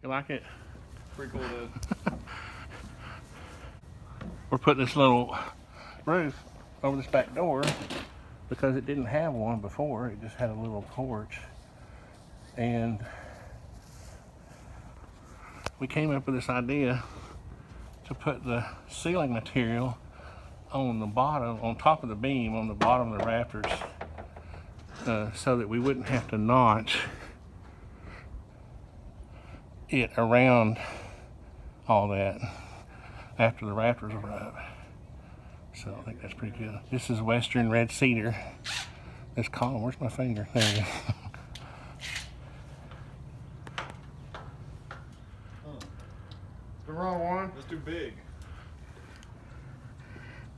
You like it? Pretty cool, dude. We're putting this little roof over this back door because it didn't have one before. It just had a little porch. And we came up with this idea to put the ceiling material on the bottom, on top of the beam, on the bottom of the rafters, so that we wouldn't have to notch it around all that after the rafters are up. So I think that's pretty good. This is Western Red Cedar. This column, where's my finger? There it is. The wrong one? That's too big.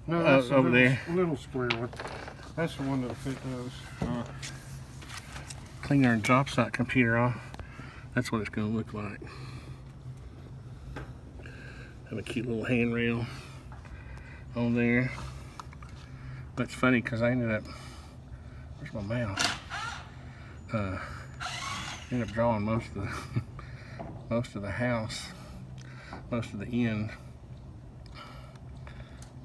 No, that's over there. Little square one. That's the one that'll fit those. Clean our job site computer off. That's what it's going to look like. Have a cute little handrail on there. That's funny because I ended up, where's my mouse? Ended up drawing most of the most of the house, most of the end,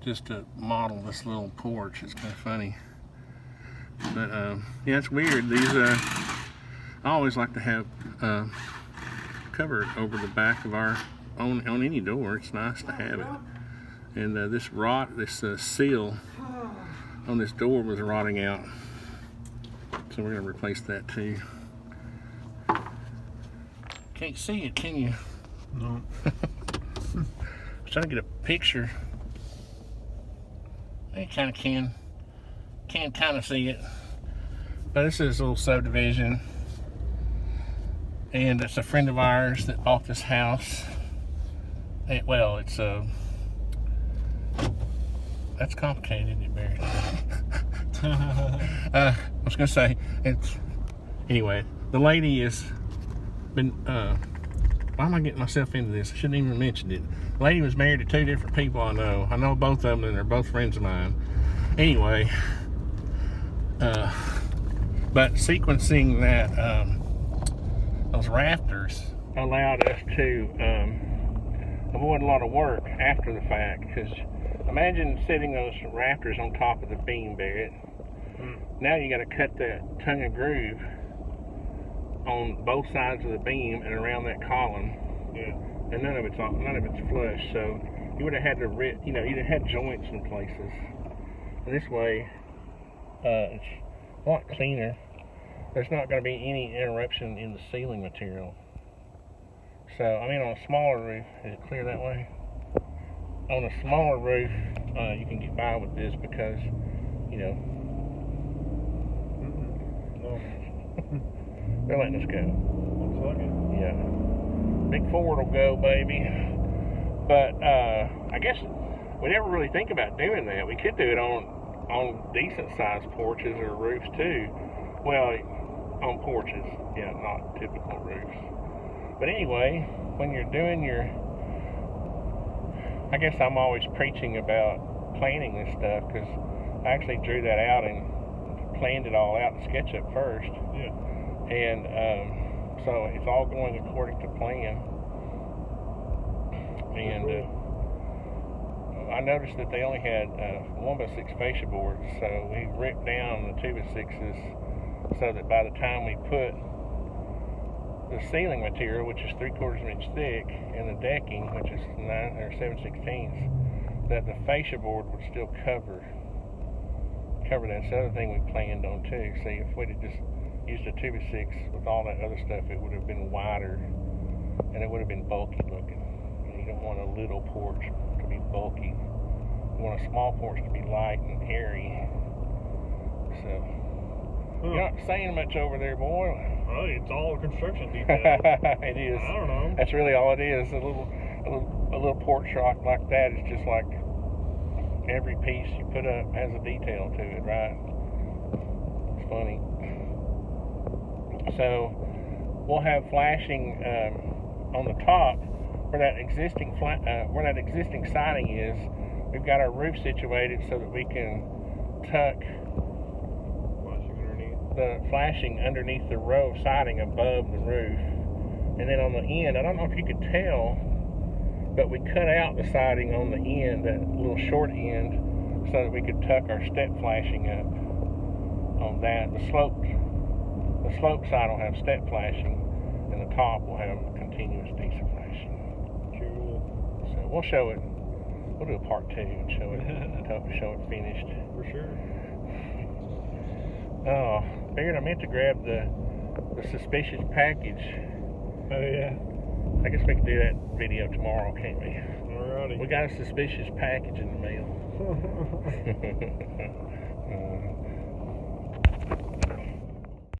just to model this little porch. It's kind of funny, but yeah, it's weird. These I always like to have covered over the back of our on any door. It's nice to have it. And this seal on this door was rotting out, so we're going to replace that too. Can't see it, can you? No. I was trying to get a picture. You kind of can kind of see it. But this is a little subdivision, and it's a friend of ours that bought this house. Well, it's that's complicated, isn't it, Barry? I was gonna say anyway. The lady has been. Why am I getting myself into this? I shouldn't even have mentioned it. The lady was married to 2 different people I know. I know both of them, and they're both friends of mine. Anyway, but sequencing that those rafters allowed us to avoid a lot of work after the fact. Because imagine setting those rafters on top of the beam, Barrett. Now you got to cut that tongue and groove on both sides of the beam and around that column. Yeah. And none of it's flush, so you would have had to you'd have had joints in places. And this way, it's a lot cleaner. There's not going to be any interruption in the ceiling material. So, I mean, on a smaller roof, is it clear that way? On a smaller roof, you can get by with this because, you know, they're letting us go. Looks like it. Yeah. Big Ford will go, baby. But I guess we never really think about doing that. We could do it on decent sized porches or roofs too. Well, on porches, yeah, not typical roofs. But anyway, when you're doing I guess I'm always preaching about planning this stuff because I actually drew that out and planned it all out in SketchUp first. Yeah. And so it's all going according to plan. And I noticed that they only had 1x6 fascia boards, so we ripped down the 2x6s so that by the time we put the ceiling material, which is 3/4 inch thick, and the decking, which is 9 or 7/16, that the fascia board would still cover that. That's the other thing we planned on too. See, if we'd have just used a 2x6 with all that other stuff, it would have been wider and it would have been bulky looking. You don't want a little porch to be bulky. You want a small porch to be light and airy. So you're not saying much over there, boy. Oh, it's all construction detail. It is. I don't know. That's really all it is. A little porch rock like that is just like every piece you put up has a detail to it, right? It's funny. So we'll have flashing on the top where that existing siding is. We've got our roof situated so that we can tuck the flashing underneath the row of siding above the roof, And then on the end, I don't know if you could tell, but we cut out the siding on the end, that little short end, so that we could tuck our step flashing up on that. The slope side will have step flashing, and the top will have continuous diesel flashing. Cool. So we'll show it. We'll do a part 2 and show it. show it finished. For sure. Oh, figured I meant to grab the suspicious package. Oh yeah. I guess we can do that video tomorrow, can't we? Alrighty. We got a suspicious package in the mail.